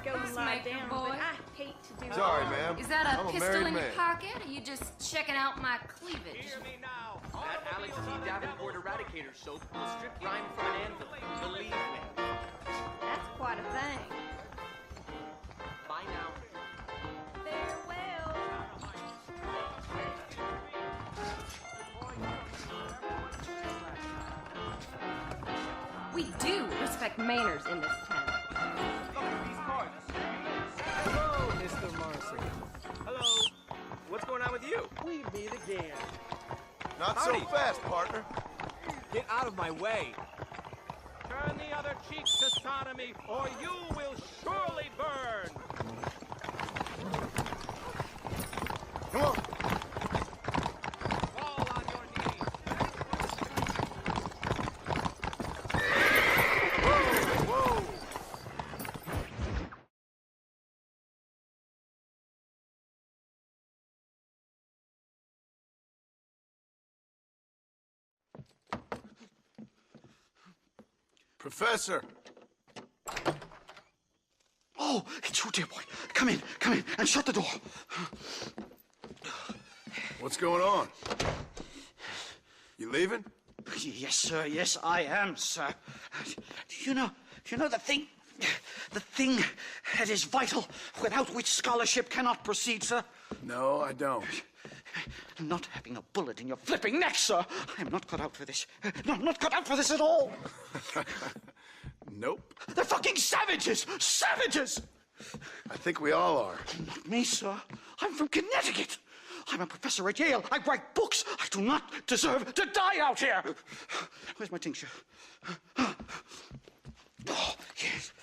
go and lie down, boy. but I hate to do Sorry, ma'am. Is that a I'm pistol married in your man. pocket, or you just checking out my cleavage? Hear me now. That Alex T. Davenport Eradicator soap will strip grime from an anvil. Believe me. That's quite a thing. Bye now. Farewell. We do respect manners in this town. Hello, Mr. Marcy. Hello. What's going on with you? We meet again. Not Howdy. so fast, partner. Get out of my way. Turn the other cheek to sodomy, or you will surely burn. Come on. Fall on your knees. Whoa. Professor. Oh, it's you, dear boy. Come in, and shut the door. What's going on? You leaving? Yes, sir. Yes, I am, sir. You know the thing that is vital, without which scholarship cannot proceed, sir. No, I don't. Not having a bullet in your flipping neck, sir. I am not cut out for this. No, I'm not cut out for this at all. Nope. They're fucking savages! Savages! I think we all are. Not me, sir. I'm from Connecticut. I'm a professor at Yale. I write books. I do not deserve to die out here. Where's my tincture? Oh, yes.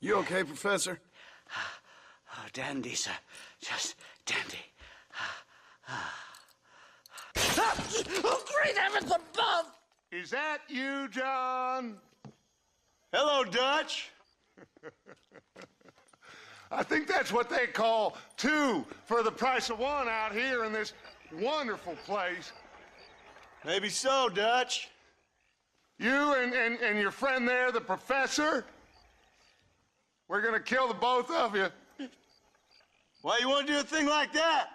You okay, Professor? Oh, dandy, sir. Just dandy. Oh, great heavens above! Is that you, John? Hello, Dutch. I think that's what they call two for the price of one out here in this wonderful place. Maybe so, Dutch. You and your friend there, the professor, we're gonna kill the both of you. Why you want to do a thing like that?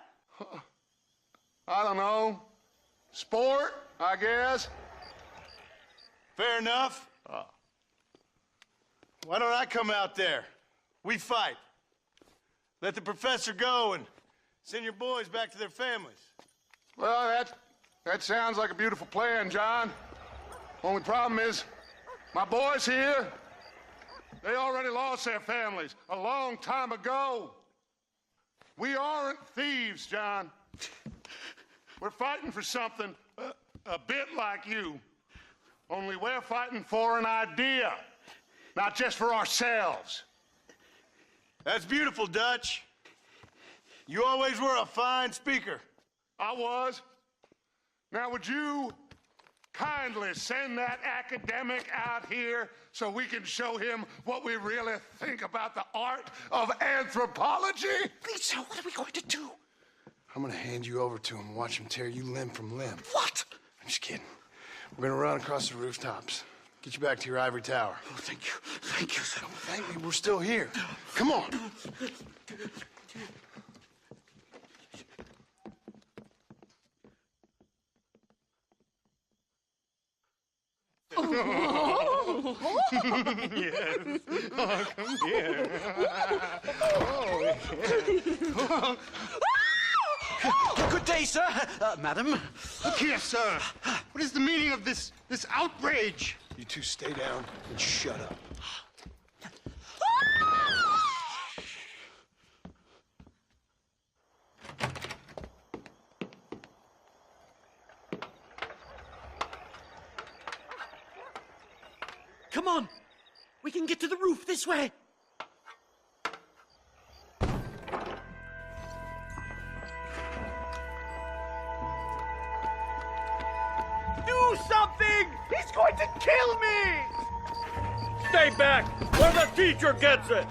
I don't know. Sport, I guess. Fair enough. Why don't I come out there? We fight. Let the professor go and send your boys back to their families. Well, that sounds like a beautiful plan, John. Only problem is, my boys here, they already lost their families a long time ago. We aren't thieves, John. We're fighting for something a bit like you. Only we're fighting for an idea, not just for ourselves. That's beautiful, Dutch. You always were a fine speaker. I was. Now, would you kindly send that academic out here so we can show him what we really think about the art of anthropology? Please, sir, what are we going to do? I'm gonna hand you over to him and watch him tear you limb from limb. What? I'm just kidding. We're gonna run across the rooftops. Get you back to your ivory tower. Oh, thank you. Thank you, sir. Thank me, we're still here. Come on. Yes. Oh, come here. Good day, sir. Madam. Look here, sir. What is the meaning of this outrage? You two stay down and shut up. Come on. We can get to the roof this way. Do something! He's going to kill me! Stay back, or the teacher gets it!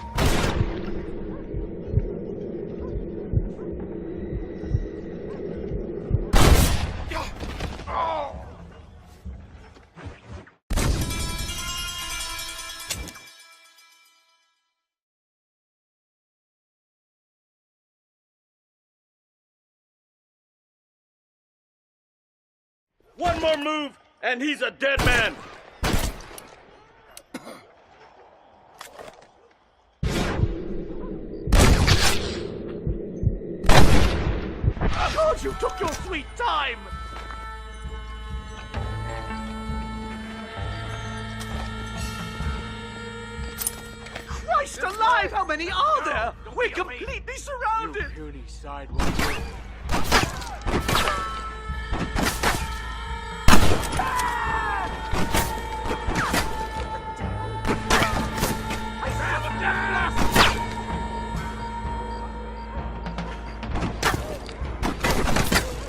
One more move, and he's a dead man. You took your sweet time! Christ alive, how many are there? We're completely surrounded! You puny sideways.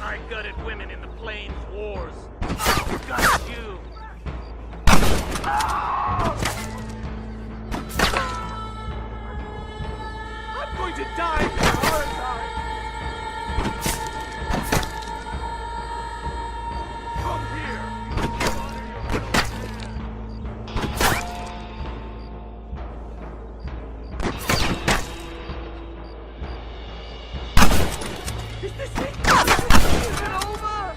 I gutted women in the Plains Wars. I'll gut you. I'm going to die from a heart attack! Come here. Is this it? Is it over?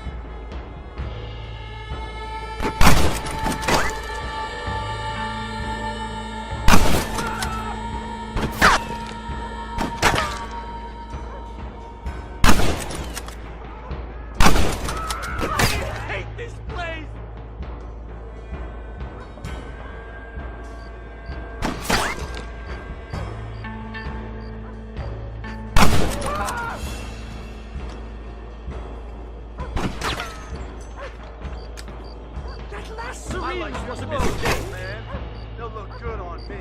I hate this place. That last My syringe life was a was mistake! man. They'll look good on me.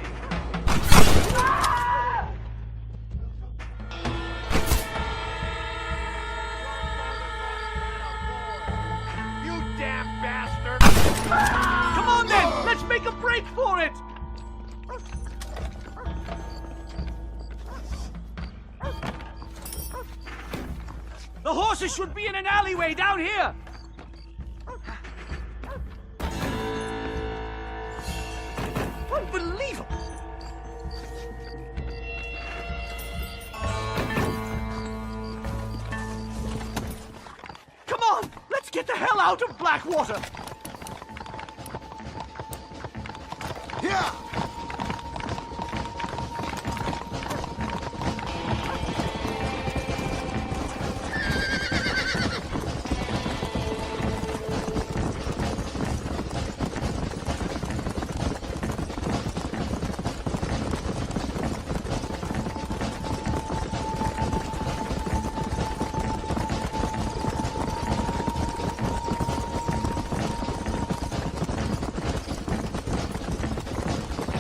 You damn bastard! Come on then! Let's make a break for it! The horses should be in an alleyway down here! Unbelievable! Come on! Let's get the hell out of Blackwater! Yeah!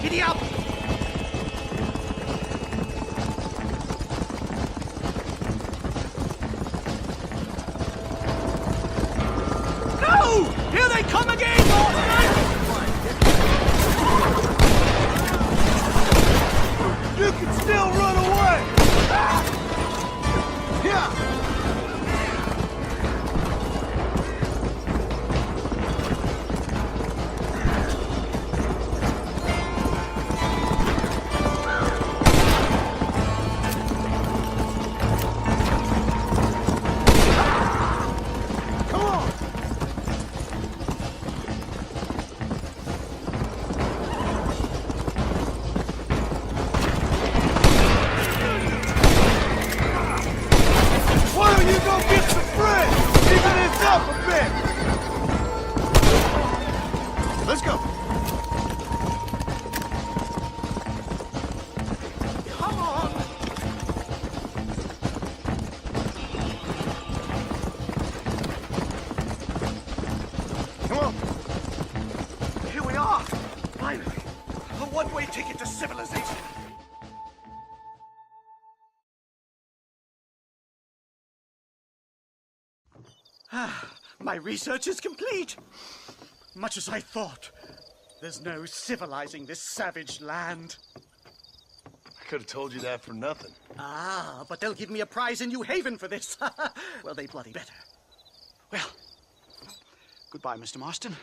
Giddy up! No! Here they come again, Boston! You can still run away! Yeah! Come on! Why don't you go get some friends? Even this up a bit! Let's go! Come on! Come on! Here we are! Finally! A one-way ticket to civilization! My research is complete! Much as I thought. There's no civilizing this savage land. I could have told you that for nothing. Ah, but they'll give me a prize in New Haven for this. Well, they bloody better. Well, goodbye, Mr. Marston.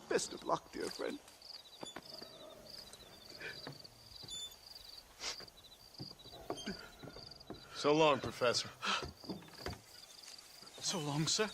Best of luck, dear friend. So long, Professor. So long, sir.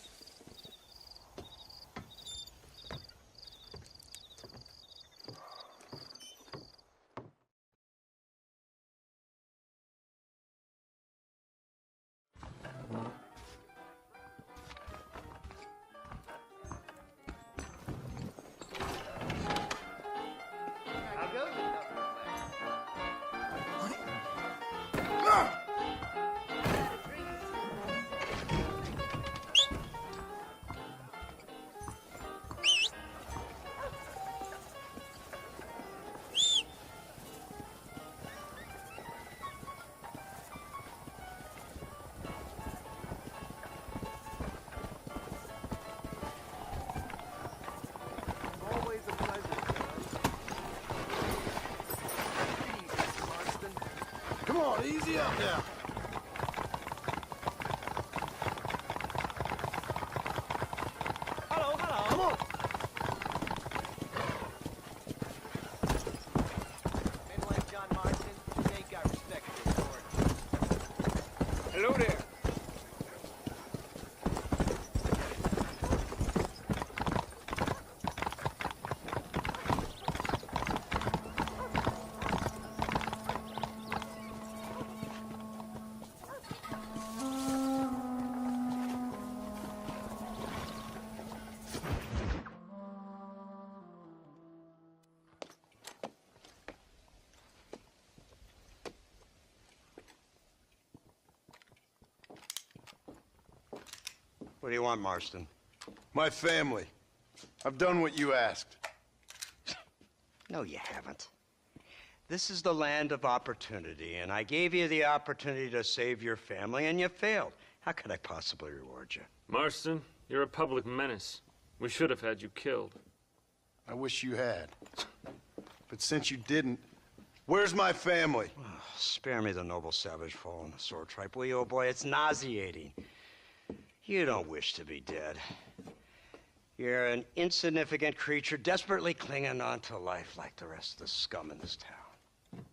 Always a pleasure, Jesus, Marston. Come on, easy up now. Hello, hello. Come on. Men like John Marston, they got respect for authority. Hello there. What do you want, Marston? My family. I've done what you asked. No, you haven't. This is the land of opportunity, and I gave you the opportunity to save your family, and you failed. How could I possibly reward you? Marston, you're a public menace. We should have had you killed. I wish you had. But since you didn't, where's my family? Spare me the noble savage fall on the sword tripe, will you, old boy? It's nauseating. You don't wish to be dead. You're an insignificant creature desperately clinging on to life like the rest of the scum in this town.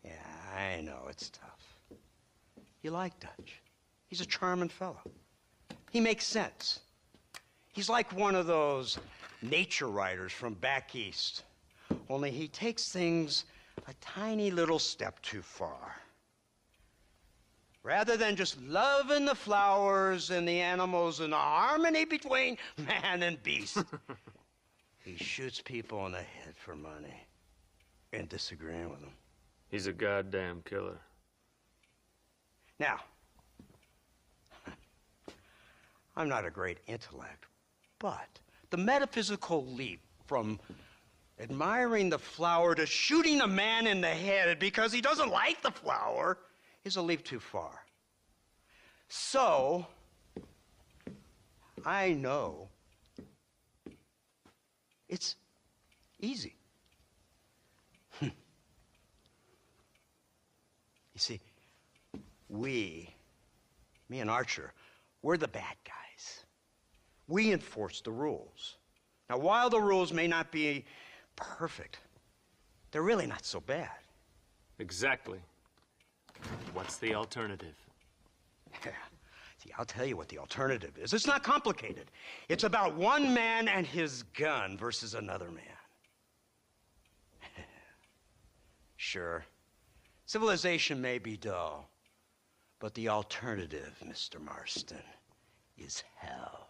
Yeah, I know it's tough. You like Dutch. He's a charming fellow. He makes sense. He's like one of those nature writers from back east. Only he takes things a tiny little step too far. Rather than just loving the flowers and the animals and the harmony between man and beast, he shoots people in the head for money and disagreeing with them. He's a goddamn killer. Now, I'm not a great intellect, but the metaphysical leap from admiring the flower to shooting a man in the head because he doesn't like the flower is a leap too far. So, I know it's easy. You see, me and Archer, we're the bad guys. We enforce the rules. Now, while the rules may not be perfect, they're really not so bad. Exactly. What's the alternative? See, I'll tell you what the alternative is. It's not complicated. It's about one man and his gun versus another man. Sure, civilization may be dull, but the alternative, Mr. Marston, is hell.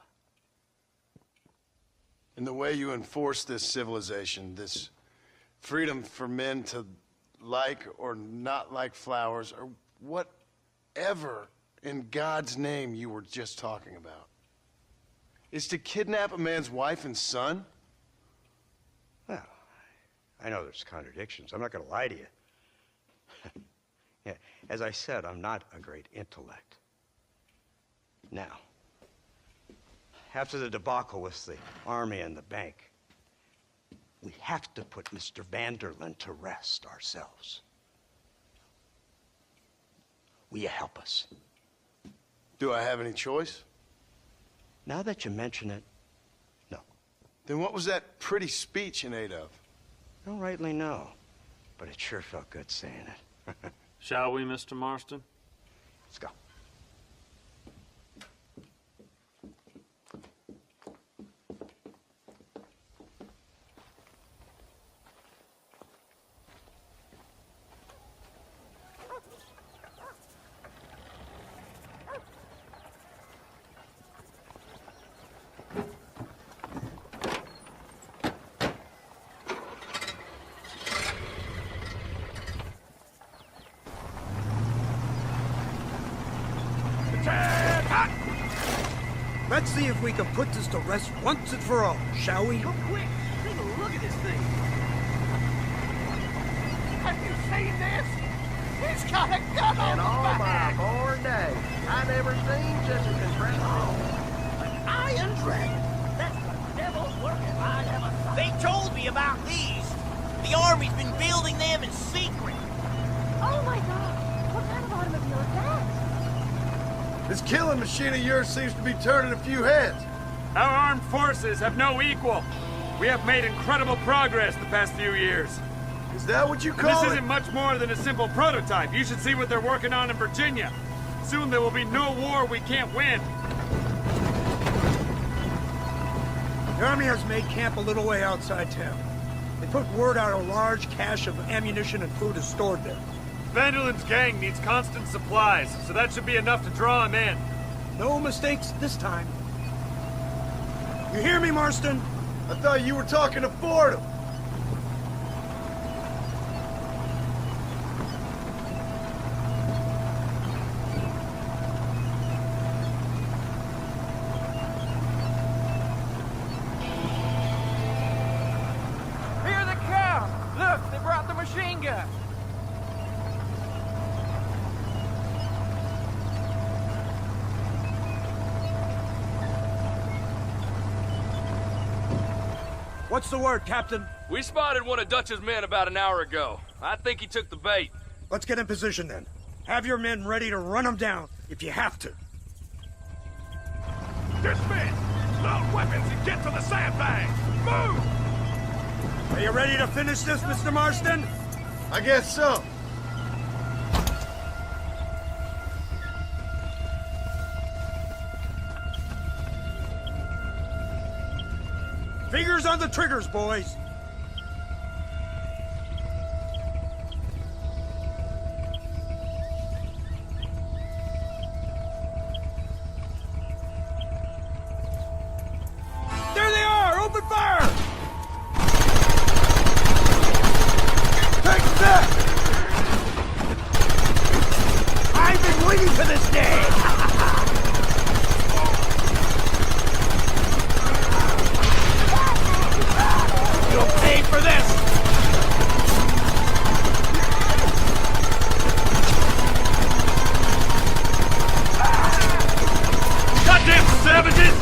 And the way you enforce this civilization, this freedom for men to like or not like flowers, or whatever in God's name you were just talking about, is to kidnap a man's wife and son? Well, I know there's contradictions. I'm not going to lie to you. Yeah, as I said, I'm not a great intellect. Now, after the debacle with the army and the bank, we have to put Mr. Vanderlyn to rest ourselves. Will you help us? Do I have any choice? Now that you mention it, no. Then what was that pretty speech in aid of? I don't rightly know, but it sure felt good saying it. Shall we, Mr. Marston? Let's go. Let's see if we can put this to rest once and for all, shall we? Look quick! Take a look at this thing! Have you seen this? He's got a gun on his back! Born day, I never seen such a contraption. An iron dragon! That's the devil's work if I ever saw. They told me about these. The army's been building them in secret. Oh my god! What kind of automobile is that? This killing machine of yours seems to be turning a few heads. Our armed forces have no equal. We have made incredible progress the past few years. Is that what you And call this it? isn't much more than a simple prototype. You should see what they're working on in Virginia. Soon there will be no war we can't win. The army has made camp a little way outside town. They put word out a large cache of ammunition and food is stored there. Vanderland's gang needs constant supplies, so that should be enough to draw him in. No mistakes this time. You hear me, Marston? I thought you were talking to Fordham. Here they come! Look, they brought the machine gun. What's the word, Captain? We spotted one of Dutch's men about an hour ago. I think he took the bait. Let's get in position then. Have your men ready to run them down if you have to. Dismiss! Load weapons and get to the sandbags! Move! Are you ready to finish this, Mr. Marston? I guess so. Fingers on the triggers, boys. There they are! Open fire! Take that! I've been waiting for this day! You'll pay for this! Goddamn savages!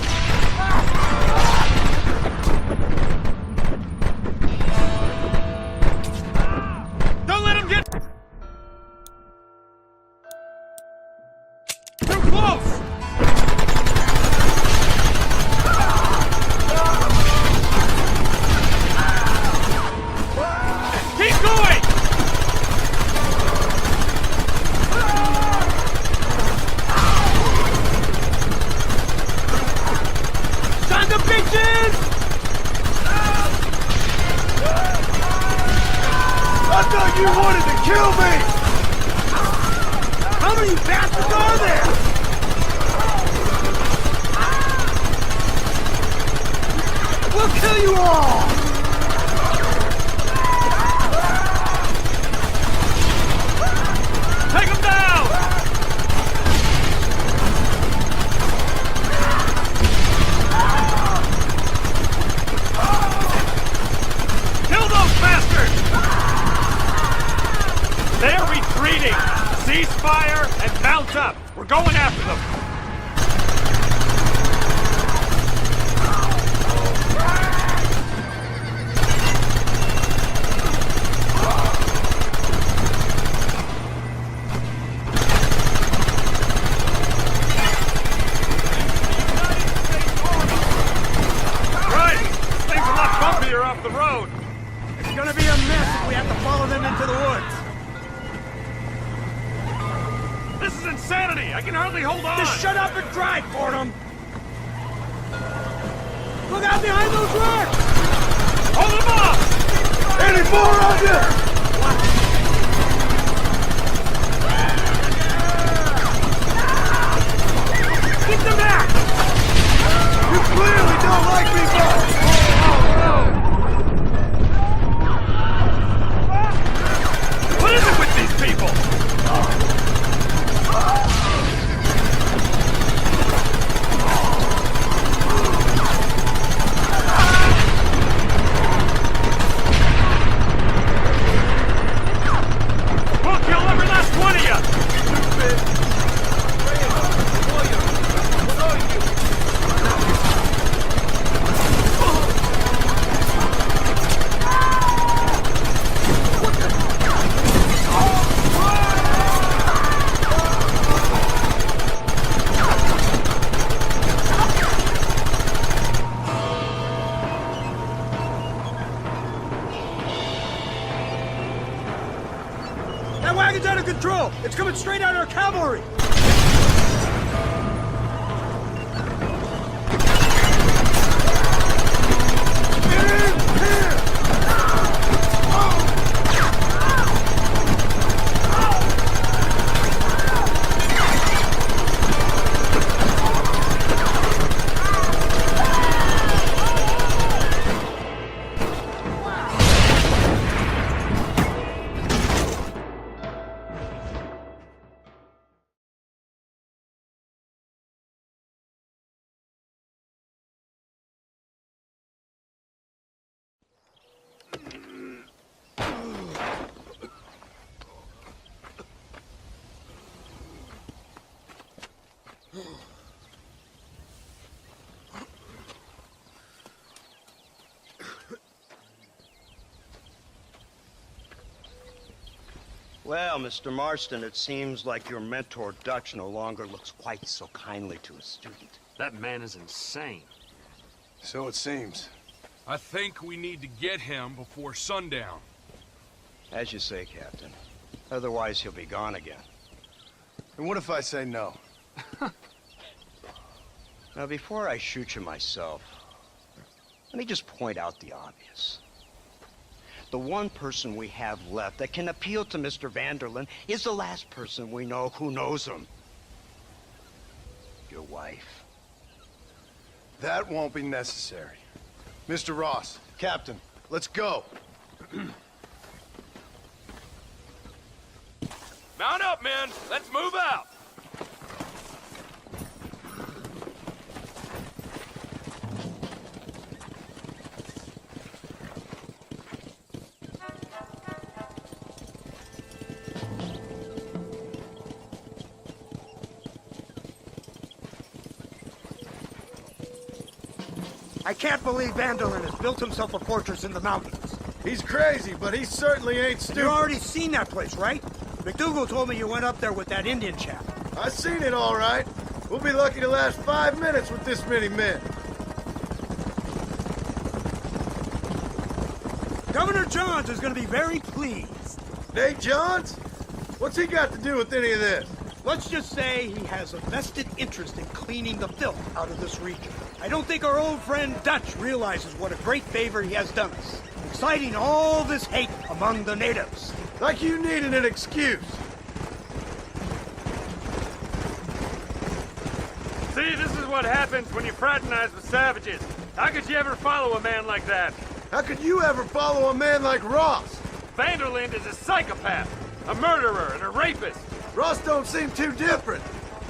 Don't let him get too close! Keep going! Son of bitches! I thought you wanted to kill me! How many bastards are there? We'll kill you all! Take him down! Kill those bastards! They're retreating! Cease fire and mount up! We're going after them! Right! This thing's a lot bumpier off the road! It's gonna be a mess if we have to follow them into the woods. This is insanity! I can hardly hold on! Just shut up and drive, Fordham! Look out behind those rocks! Hold them off! Any more on you? Get them back! You clearly don't like me much! What is it with these people? It's out of control! It's coming straight at our cavalry! Well, Mr. Marston, it seems like your mentor Dutch no longer looks quite so kindly to his student. That man is insane. So it seems. I think we need to get him before sundown. As you say, Captain. Otherwise, he'll be gone again. And what if I say no? Now, before I shoot you myself, let me just point out the obvious. The one person we have left that can appeal to Mr. Vanderlyn is the last person we know who knows him. Your wife. That won't be necessary. Mr. Ross, Captain, let's go. Mount up, men. Let's move out. I can't believe Vanderlyn has built himself a fortress in the mountains. He's crazy, but he certainly ain't stupid. You already seen that place, right? McDougal told me you went up there with that Indian chap. I seen it all right. We'll be lucky to last 5 minutes with this many men. Governor Johns is going to be very pleased. Nate Johns? What's he got to do with any of this? Let's just say he has a vested interest in cleaning the filth out of this region. I don't think our old friend Dutch realizes what a great favor he has done us, inciting all this hate among the natives. Like you needed an excuse. See, this is what happens when you fraternize with savages. How could you ever follow a man like that? How could you ever follow a man like Ross? Vanderlyn is a psychopath, a murderer, and a rapist. Ross don't seem too different.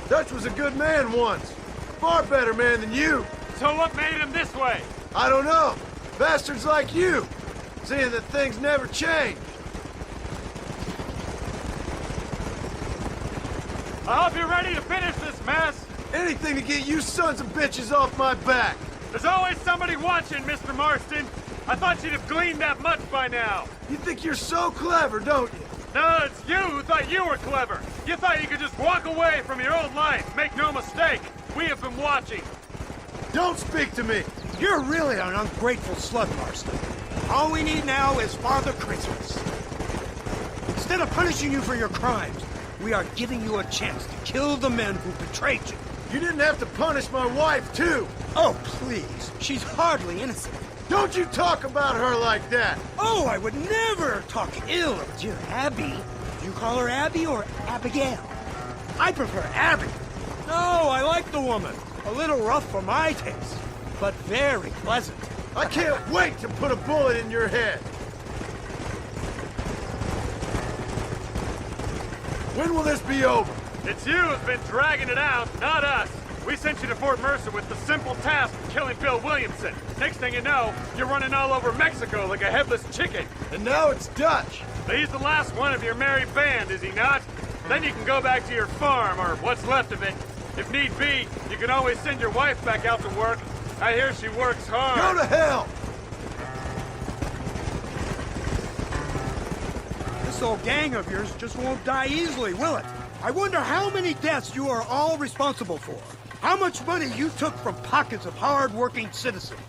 Dutch was a good man once. Far better man than you. So what made him this way? I don't know. Bastards like you. Seeing that things never change. I hope you're ready to finish this mess. Anything to get you sons of bitches off my back. There's always somebody watching, Mr. Marston. I thought you'd have gleaned that much by now. You think you're so clever, don't you? No, it's you who thought you were clever. You thought you could just walk away from your old life. Make no mistake, we have been watching. Don't speak to me. You're really an ungrateful slug, Marston. All we need now is Father Christmas. Instead of punishing you for your crimes, we are giving you a chance to kill the men who betrayed you. You didn't have to punish my wife, too. Oh, please. She's hardly innocent. Don't you talk about her like that! Oh, I would never talk ill of dear Abby. Do you call her Abby or Abigail? I prefer Abby. No, I like the woman. A little rough for my taste, but very pleasant. I can't wait to put a bullet in your head. When will this be over? It's you who's been dragging it out, not us. We sent you to Fort Mercer with the simple task of killing Bill Williamson. Next thing you know, you're running all over Mexico like a headless chicken. And now it's Dutch. But he's the last one of your merry band, is he not? Then you can go back to your farm, or what's left of it. If need be, you can always send your wife back out to work. I hear she works hard. Go to hell! This old gang of yours just won't die easily, will it? I wonder how many deaths you are all responsible for. How much money you took from pockets of hard-working citizens.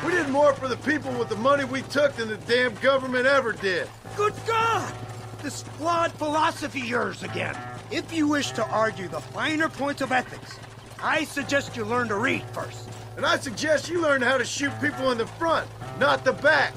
We did more for the people with the money we took than the damn government ever did. Good God! this flawed philosophy of yours again. If you wish to argue the finer points of ethics, I suggest you learn to read first. And I suggest you learn how to shoot people in the front, not the back.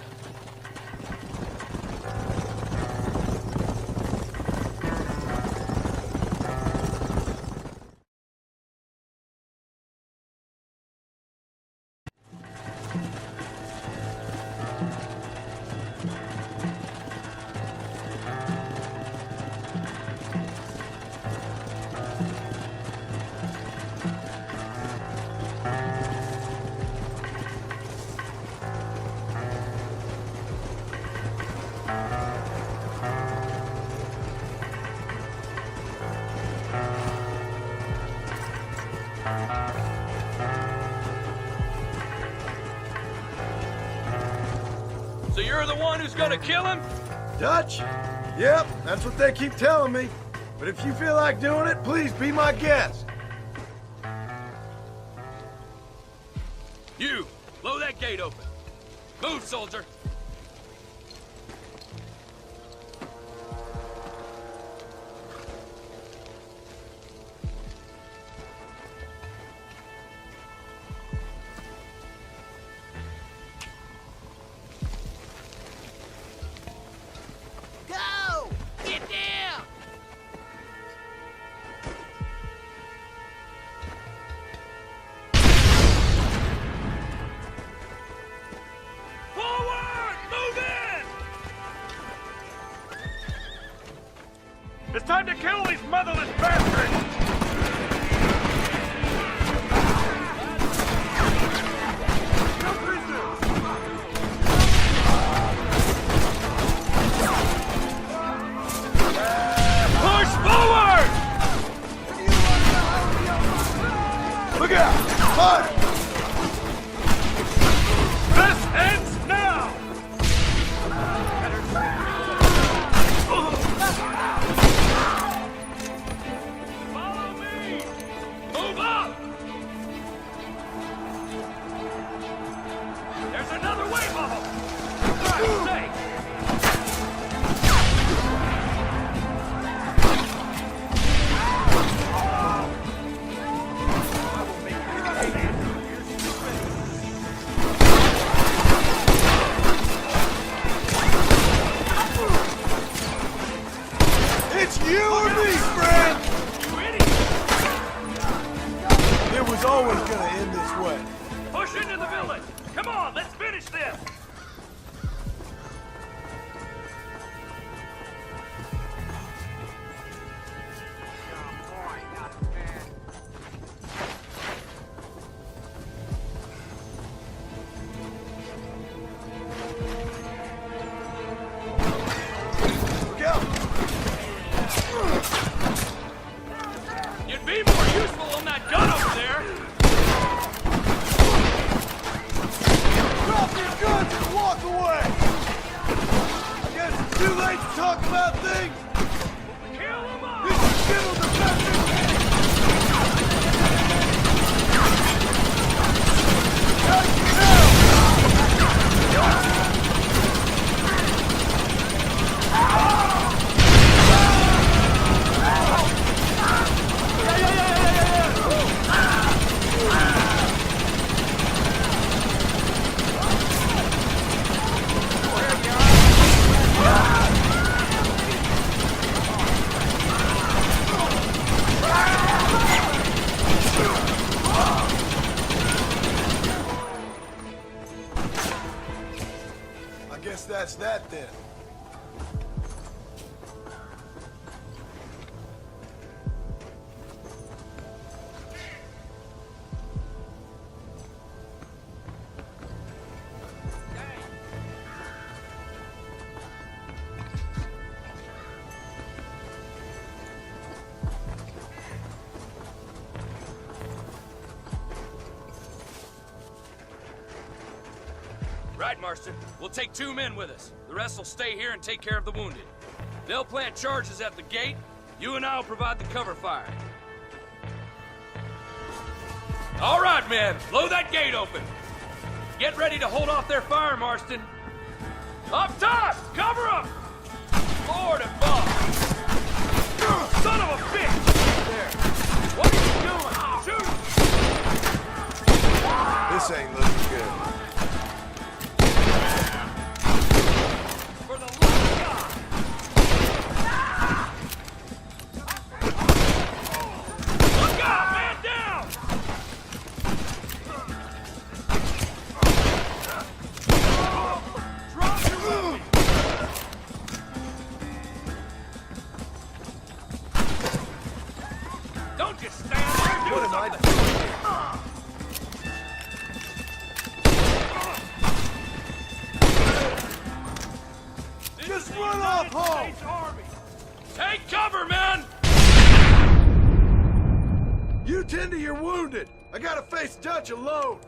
So you're the one who's gonna kill him? Dutch? Yep, that's what they keep telling me. But if you feel like doing it, please be my guest. You, blow that gate open. Move, soldier. Go! Get down! Forward! Move in! It's time to kill these motherless bastards! Push forward! Look out! Fire! This ends now! Follow me! Move up! There's another wave of them! For Christ's sake! It's you or me, friend! You idiot! It was always gonna end this way. Push into the village! Come on, let's finish this! Look out! You'd be more useful on that gun over there. Drop your guns and walk away! I guess it's too late to talk about things! Kill them all! This is still the best we can! I guess that's that then. Right, Marston. We'll take 2 men with us. The rest will stay here and take care of the wounded. They'll plant charges at the gate. You and I'll provide the cover fire. All right, men. Blow that gate open. Get ready to hold off their fire, Marston. Up top! Cover them! Lord above! Son of a bitch! There. What are you doing? Shoot! This ain't looking good. For the love of God! Look out! Man down! Drop your weapon! Don't just stand there! Do What am I something! Just run off home! Take cover, man! You tend to your wounded. I gotta face Dutch alone.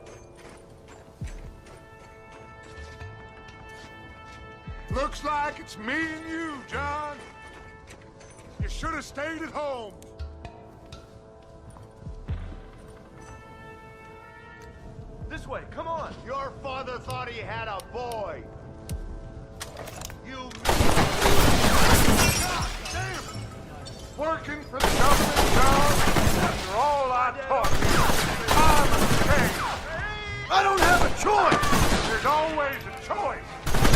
Looks like it's me and you, John. You should have stayed at home. This way, come on. Your father thought he had a boy. You... God damn it! Working for the government, John? After all I taught you, time has changed. I don't have a choice! There's always a choice.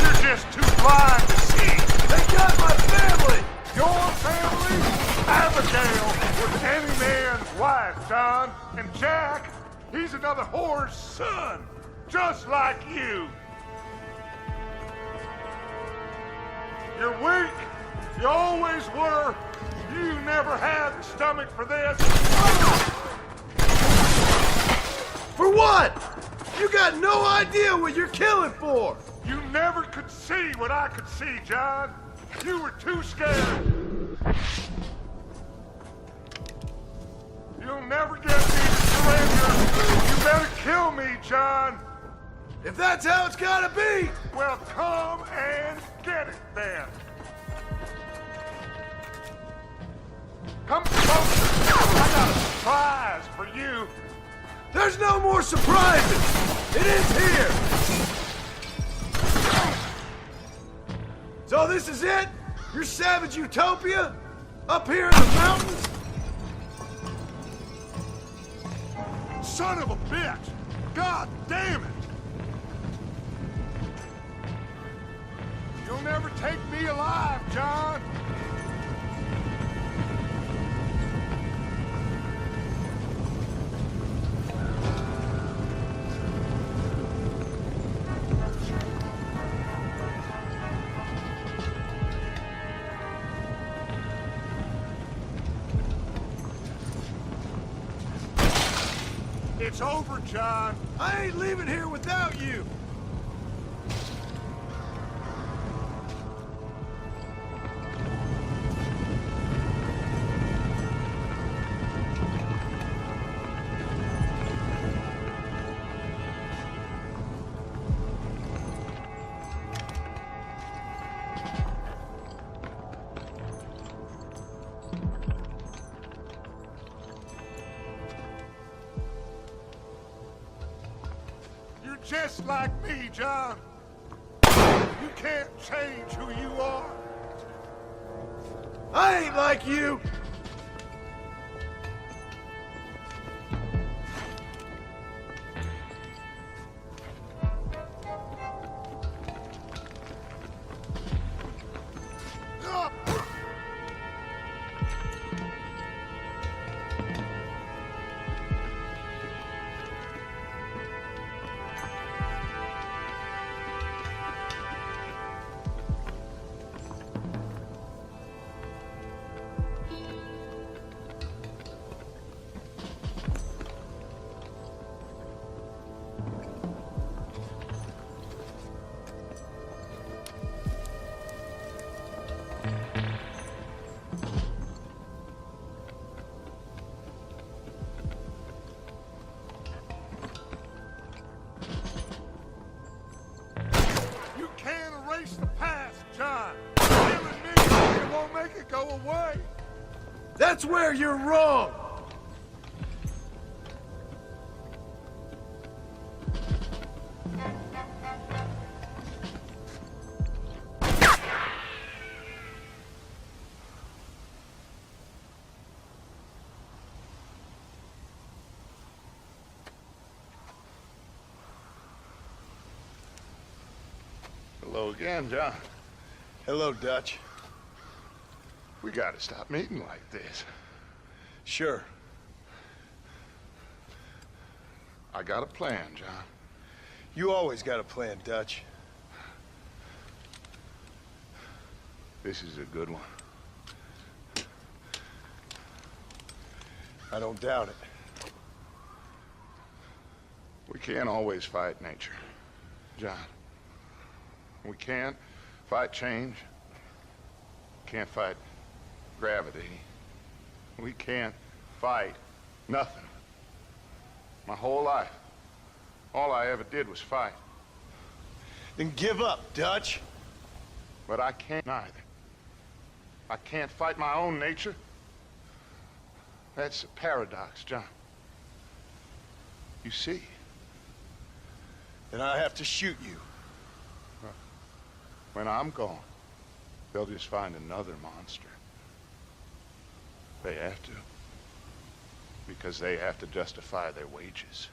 You're just too blind to see. They got my family! Your family? Abigail was any man's wife, John. And Jack, he's another whore's son. Just like you. You're weak. You always were. You never had the stomach for this. For what? You got no idea what you're killing for! You never could see what I could see, John. You were too scared. You'll never get me to surrender. You better kill me, John. If that's how it's gotta be! Well, come and get it then. Come closer. I got a surprise for you. There's no more surprises! It is here! So this is it? Your savage utopia? Up here in the mountains? Son of a bitch! God damn it! You'll never take me alive, John! It's over, John. I ain't leaving here without you! Just like me, John. You can't change who you are. I ain't like you! The past, John. Killing me, it won't make it go away. That's where you're wrong! Hello again, John. Hello, Dutch. We gotta stop meeting like this. Sure. I got a plan, John. You always got a plan, Dutch. This is a good one. I don't doubt it. We can't always fight nature, John. We can't fight change. Can't fight gravity. We can't fight nothing. My whole life, all I ever did was fight. Then give up, Dutch. But I can't either. I can't fight my own nature. That's a paradox, John. You see? Then I have to shoot you. When I'm gone, they'll just find another monster. They have to. Because they have to justify their wages.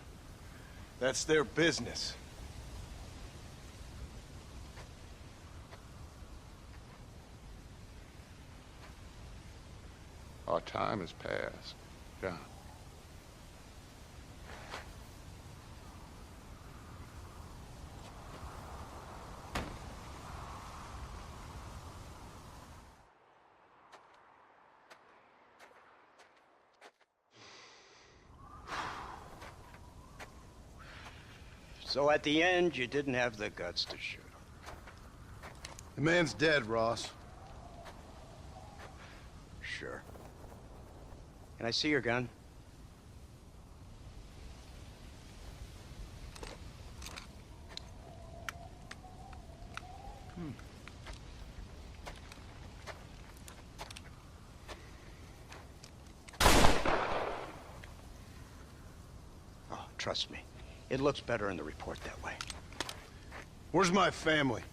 That's their business. Our time has passed, John. So at the end, you didn't have the guts to shoot him. The man's dead, Ross. Sure. Can I see your gun? Oh, trust me. It looks better in the report that way. Where's my family?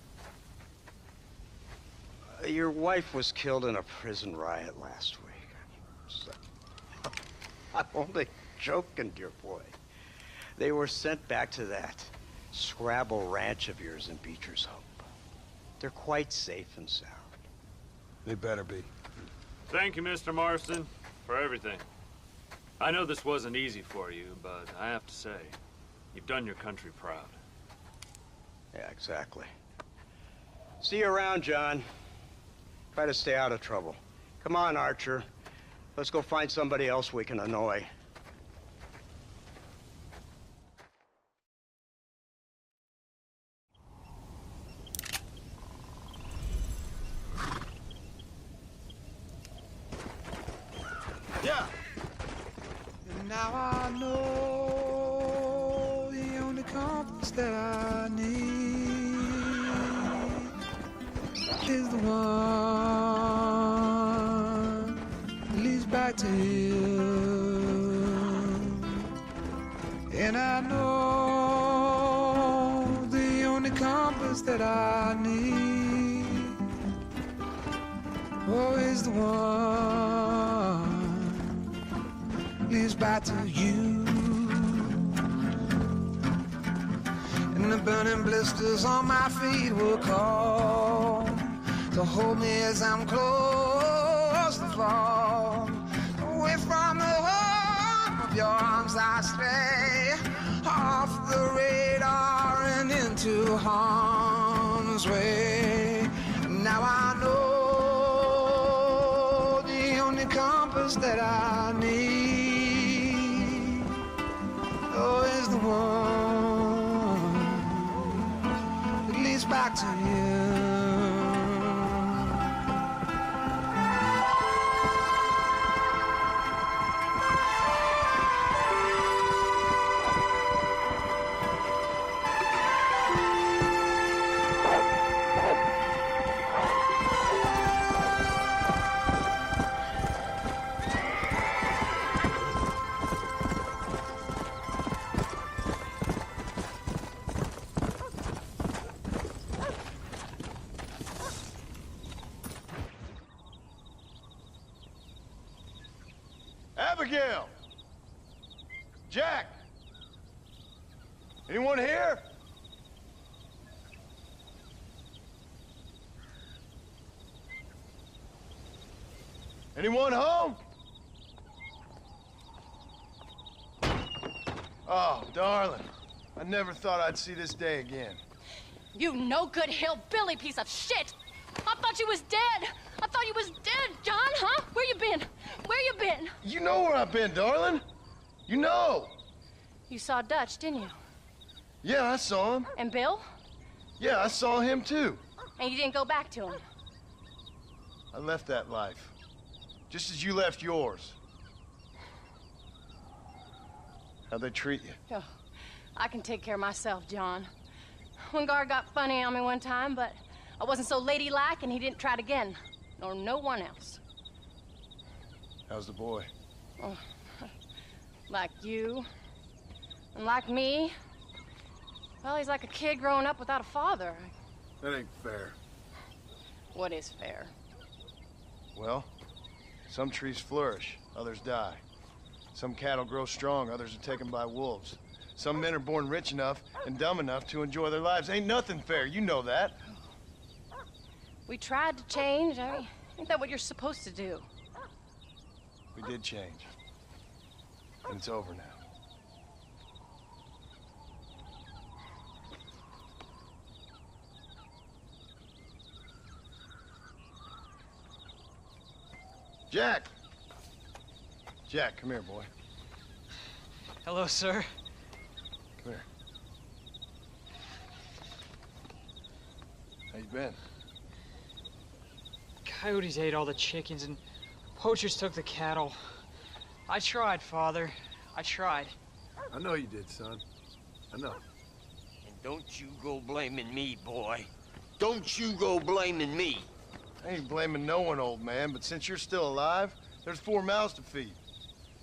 Your wife was killed in a prison riot last week. So, I'm only joking, dear boy. They were sent back to that Scrabble ranch of yours in Beecher's Hope. They're quite safe and sound. They better be. Thank you, Mr. Marston, for everything. I know this wasn't easy for you, but I have to say, you've done your country proud. Yeah, exactly. See you around, John. Try to stay out of trouble. Come on, Archer. Let's go find somebody else we can annoy. Yeah. And now I know the only compass that I need is the one that leads back to him. And I know the only compass that I need, oh, is the one leads back to you. And the burning blisters on my feet will call to hold me as I'm close to fall. Away from the home of your arms I stray, off the radar and into harm's way. Now I know the only compass that I need, oh, is the one that leads back to you. Abigail! Jack! Anyone here? Anyone home? Oh, darling. I never thought I'd see this day again. You no good hillbilly piece of shit! I thought you was dead! I thought you was dead, John, huh? Where you been? Where you been? You know where I've been, darling. You know. You saw Dutch, didn't you? Yeah, I saw him. And Bill? Yeah, I saw him too. And you didn't go back to him? I left that life. Just as you left yours. How'd they treat you? Oh, I can take care of myself, John. One guard got funny on me one time, but I wasn't so ladylike and he didn't try it again. Nor no one else. How's the boy? Oh, like you. And like me. Well, he's like a kid growing up without a father. That ain't fair. What is fair? Well, some trees flourish, others die. Some cattle grow strong, others are taken by wolves. Some men are born rich enough and dumb enough to enjoy their lives. Ain't nothing fair, you know that. We tried to change. I mean, ain't that what you're supposed to do? We did change. And it's over now. Jack! Jack, come here, boy. Hello, sir. Come here. How you been? Coyotes ate all the chickens and poachers took the cattle. I tried, Father. I tried. I know you did, son. I know. And don't you go blaming me, boy. Don't you go blaming me. I ain't blaming no one, old man, but since you're still alive, there's 4 mouths to feed.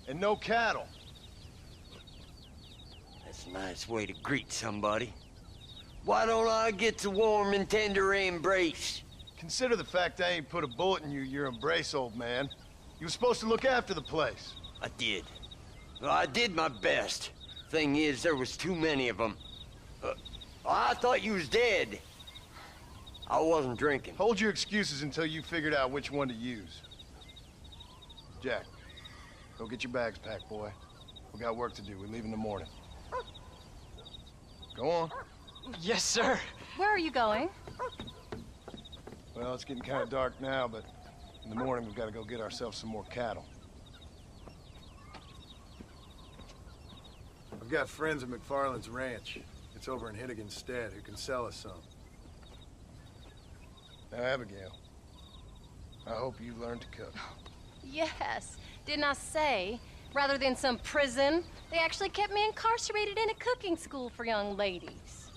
And no cattle. That's a nice way to greet somebody. Why don't I get the warm and tender embrace? Consider the fact I ain't put a bullet in your embrace, old man. You were supposed to look after the place. I did. Well, I did my best. Thing is, there was too many of them. I thought you was dead. I wasn't drinking. Hold your excuses until you figured out which one to use. Jack, go get your bags packed, boy. We got work to do. We leave in the morning. Go on. Yes, sir. Where are you going? Well, it's getting kind of dark now, but in the morning we've got to go get ourselves some more cattle. I've got friends at McFarland's ranch. It's over in Hittigan's Stead who can sell us some. Now, Abigail, I hope you learned to cook. Yes. Didn't I say, rather than some prison, they actually kept me incarcerated in a cooking school for young ladies.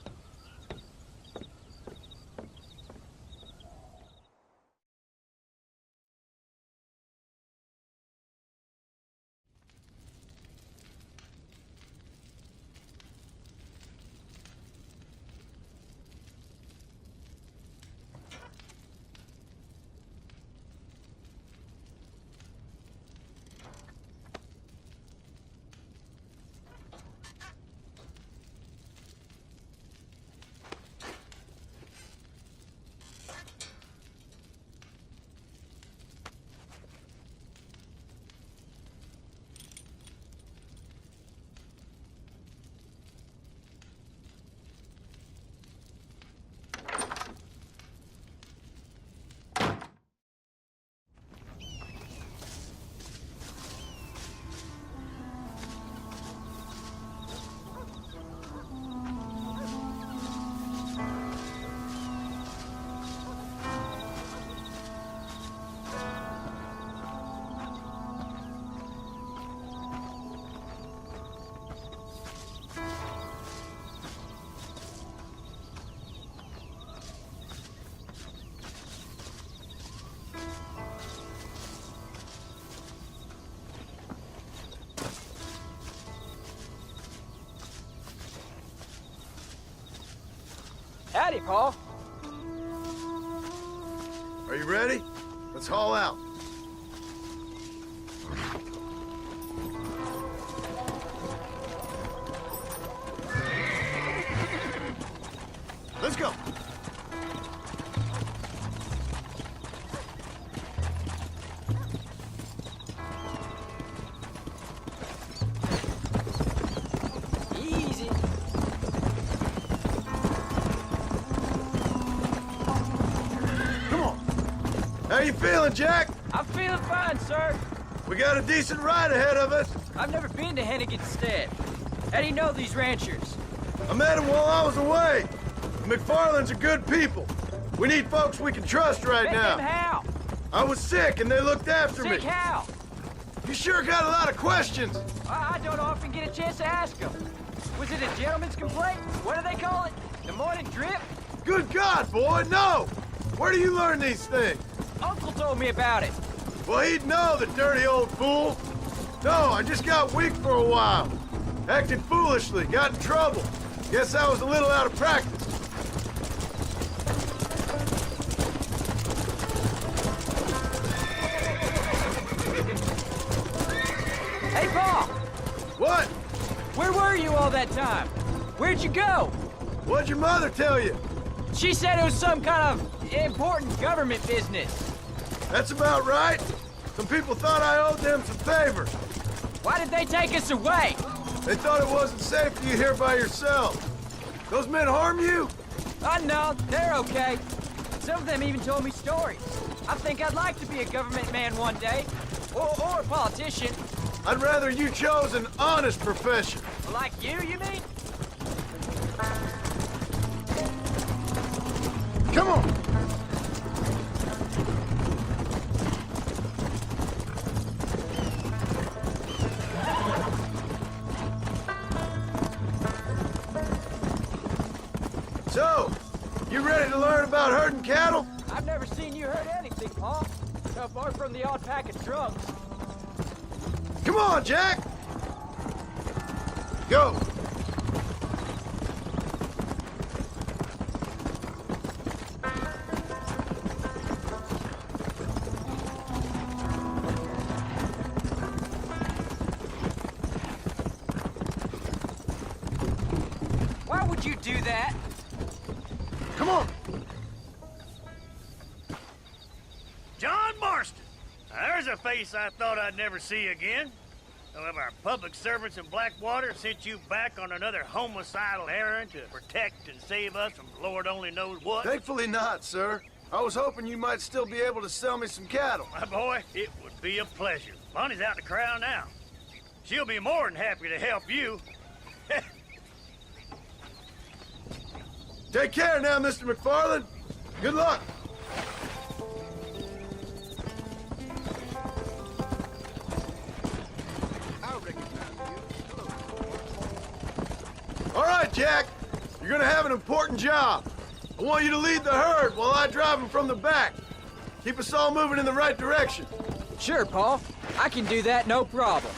Howdy, Paul. Are you ready? Let's haul out. Let's go. you feeling, Jack? I'm feeling fine, sir. We got a decent ride ahead of us. I've never been to Hennigan's Stead. How do you know these ranchers? I met them while I was away. The McFarlands are good people. We need folks we can trust right now. Them how? I was sick and they looked after me. Sick how? You sure got a lot of questions. I don't often get a chance to ask them. Was it a gentleman's complaint? What do they call it? The morning drip? Good God, boy, no! Where do you learn these things? Uncle told me about it. Well, he'd know, the dirty old fool. No, I just got weak for a while. Acted foolishly, got in trouble. Guess I was a little out of practice. Hey, Paul! What? Where were you all that time? Where'd you go? What'd your mother tell you? She said it was some kind of important government business. That's about right. Some people thought I owed them some favors. Why did they take us away? They thought it wasn't safe for you here by yourself. Those men harm you? Oh, no, they're okay. Some of them even told me stories. I think I'd like to be a government man one day. Or a politician. I'd rather you chose an honest profession. Like you mean? Come on! So, you ready to learn about herding cattle? I've never seen you herd anything, Paul. Apart from the odd pack of drunks. Come on, Jack! Go! Why would you do that? Come on! John Marston! Now, there's a face I thought I'd never see again. Some of our public servants in Blackwater sent you back on another homicidal errand to protect and save us from Lord only knows what. Thankfully not, sir. I was hoping you might still be able to sell me some cattle. My boy, it would be a pleasure. Bonnie's out in the crowd now. She'll be more than happy to help you. Take care now, Mr. McFarland. Good luck. All right, Jack. You're gonna have an important job. I want you to lead the herd while I drive them from the back. Keep us all moving in the right direction. Sure, Paul. I can do that, no problem.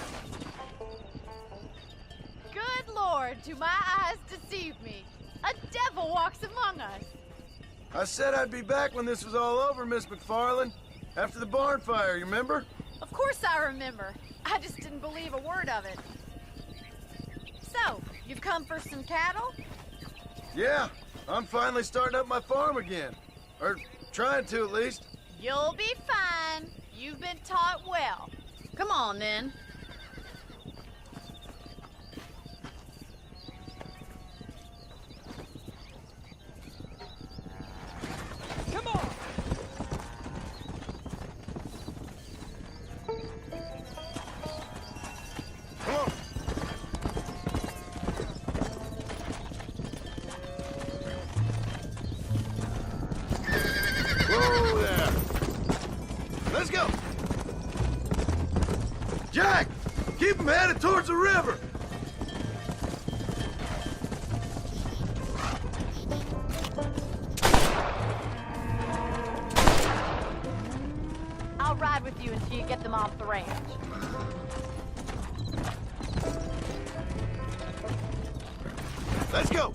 Good Lord, do my eyes deceive me? A devil walks among us. I said I'd be back when this was all over, Miss McFarland. After the barn fire, you remember? Of course I remember. I just didn't believe a word of it. So, you've come for some cattle? Yeah, I'm finally starting up my farm again. Or trying to, at least. You'll be fine. You've been taught well. Come on, then. Come on! Come on. Whoa there. Let's go. Jack, keep them headed towards the river. I'll ride with you until you get them off the ranch. Let's go.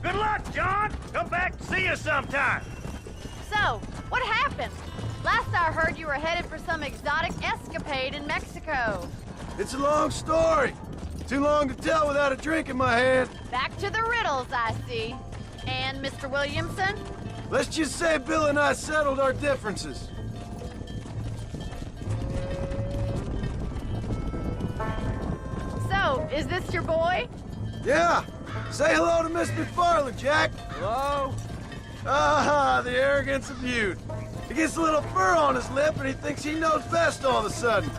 Good luck, John! Come back and see us sometime. So, what happened? Last I heard you were headed for some exotic escapade in Mexico. It's a long story. Too long to tell without a drink in my hand. Back to the riddles, I see. And Mr. Williamson? Let's just say Bill and I settled our differences. So, is this your boy? Yeah. Say hello to Miss McFarland, Jack. Hello? Ah, the arrogance of youth. He gets a little fur on his lip and he thinks he knows best all of a sudden.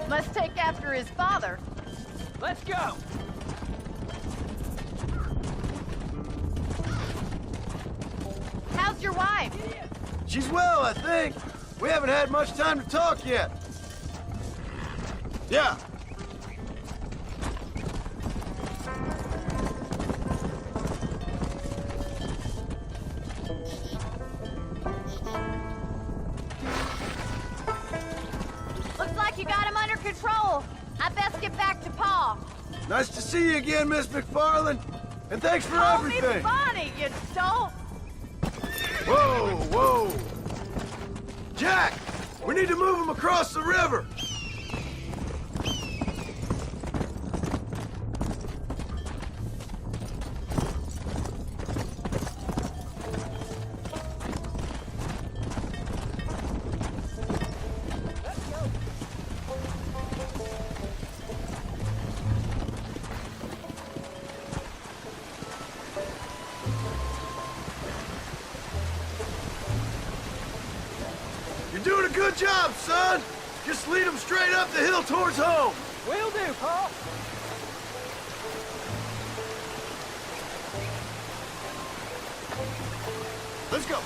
Must take after his father. Let's go! How's your wife? She's well, I think. We haven't had much time to talk yet. Yeah. Looks like you got him under control. I best get back to Pa. Nice to see you again, Miss McFarland. And thanks for Call everything. me Bonnie, you don't. Whoa, whoa. Jack, we need to move him across the river. You're doing a good job, son. Just lead him straight up the hill towards home. Will do, Pa. Let's go.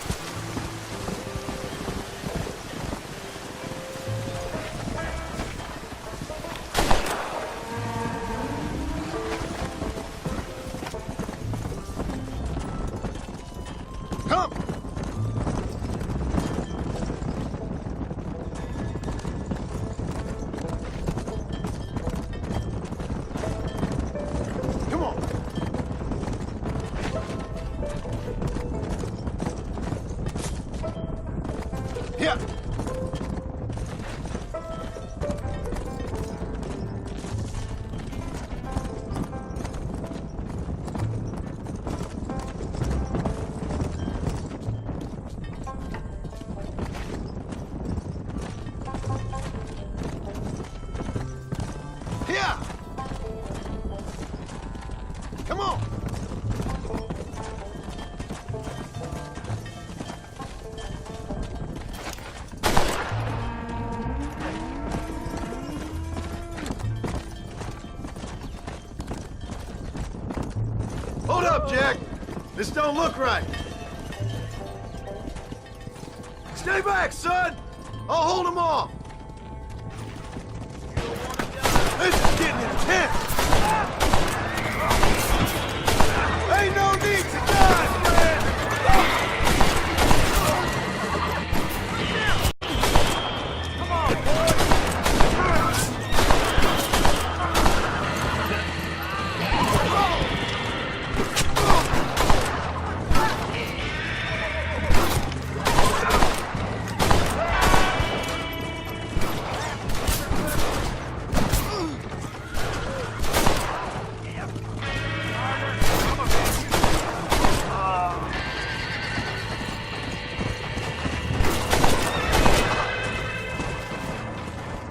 Come. Come on. Yeah. Yeah. Come on. Hold up, Jack. This don't look right. Stay back, son. I'll hold him off. This is getting intense. Ain't no need to die, friend. Come on,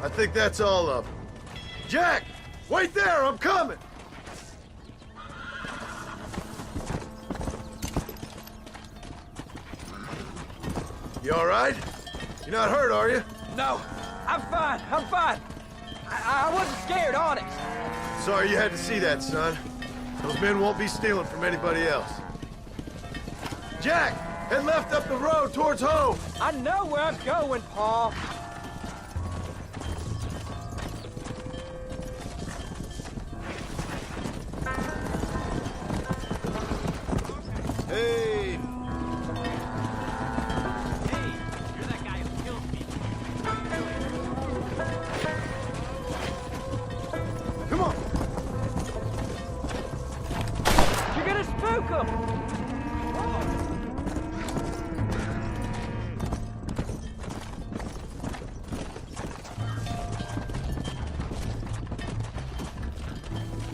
I think that's all of them. Jack, wait there, I'm coming. You all right? You're not hurt, are you? No, I'm fine. I'm fine. I wasn't scared, honest. Sorry you had to see that, son. Those men won't be stealing from anybody else. Jack, head left up the road towards home. I know where I'm going, Paul. Hey. You're that guy who kills people. Come on. You're gonna spook him.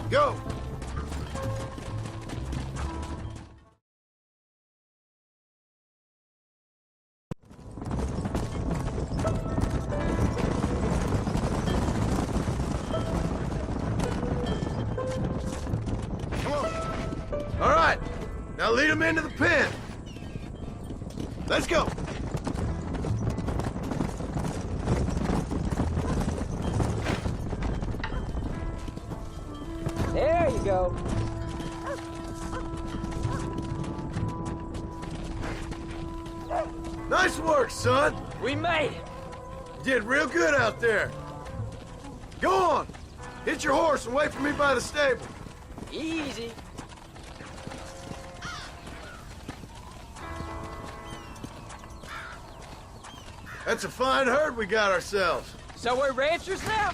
Go. Come on. All right. Now lead him into the pen. Let's go! There you go. Nice work, son. We made it. You did real good out there. Go on. Hit your horse and wait for me by the stable. Easy. That's a fine herd we got ourselves. So we're ranchers now?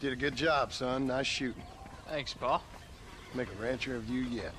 Did a good job, son. Nice shooting. Thanks, Pa. Make a rancher of you yet.